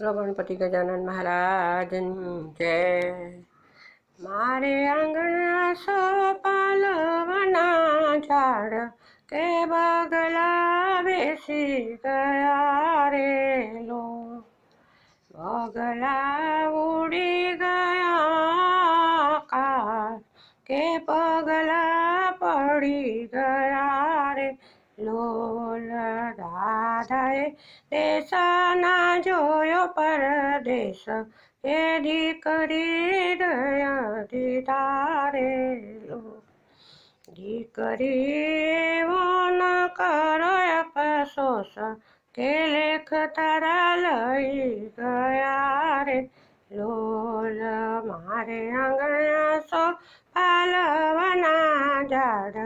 બોલો ગણપતિ ગજાનન મહારાજની જય. મારે આંગણા સોપાલવના ઝાડ કે બગલા બેસી ગયા રે લો. બગલા ઉડી ગયા આકાશ કે પગલા પડી ગયા રે લોલ. દાદાએ દેશના જોયો પરદેશ એ દીકરી દયા દીધા રે લો. દીકરી એવો ન કરો અફસોસ કે લેખ તારા લઈ ગયા રે લોલ. મારે આંગણા સોપાલવના ઝાડ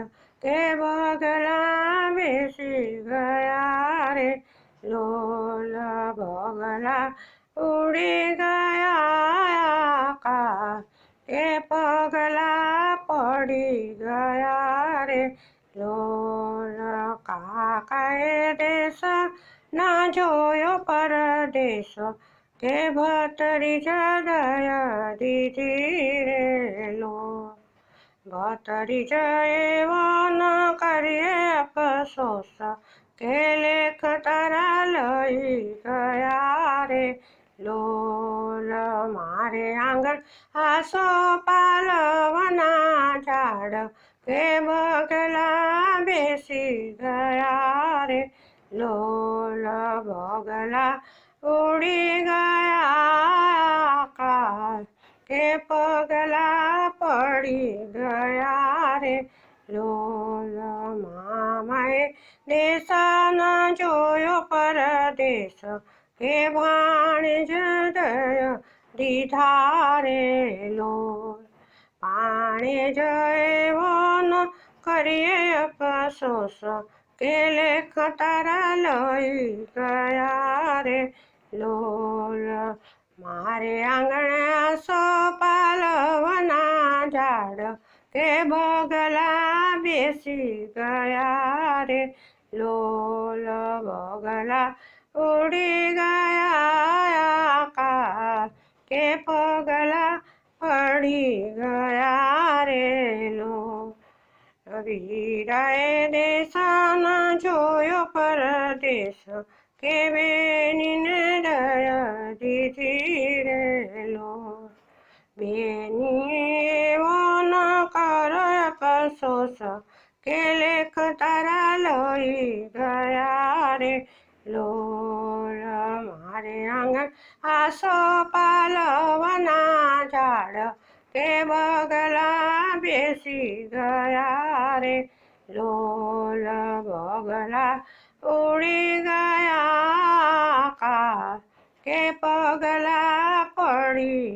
કે બગલા બેસી ગયા રે લોલ. બગલા ઉડી ગયા આકાશ કે પગલા પડી ગયા રે લોલ. કાકાએ દેશ ના જોયો પરદેશ કે ભત્રીજા દયા દીધી રે લો. ભત્રીજા એવો ન કરીએ અફસોસ કે લેખ તારા લઈ ગયા રે લોલ. મારે આંગણ સોપાલવના ઝાડ કે બગલા બેસી ગયા રે લોલ. બગલા ઉડી ગયા આકાશ કે પગલા પડી ગયા રે લોલ. મામાએ દેશ ન જોયો પરદેશ કે ભાણેજ દયા દીધા રે લોલ. ભાણેજ એવો ન કરીએ અફસોસ કે લેખ તારા લઈ ગયા રે લોલ. મારે આંગણા સોપાલવના ઝાડ કે બગલા બેસી ગયા રે લોલ. બગલા ઉડી ગયા આકાશ કે પગલા પડી ગયા રે લોલ. વીરાએ દેશ ન જોયો પરદેશ કે બેનીને દયા દીધી રે લોલ. બેની એવો ન કરો અફસોસ કે લેખ તારા લઈ ગયા રે લોલ. મારે આંગણ સોપાલવના ઝાડ કે બગલા બેસી ગયા રે લોલ. બગલા ઉડી ગયા આકાશ કે પગલા પડી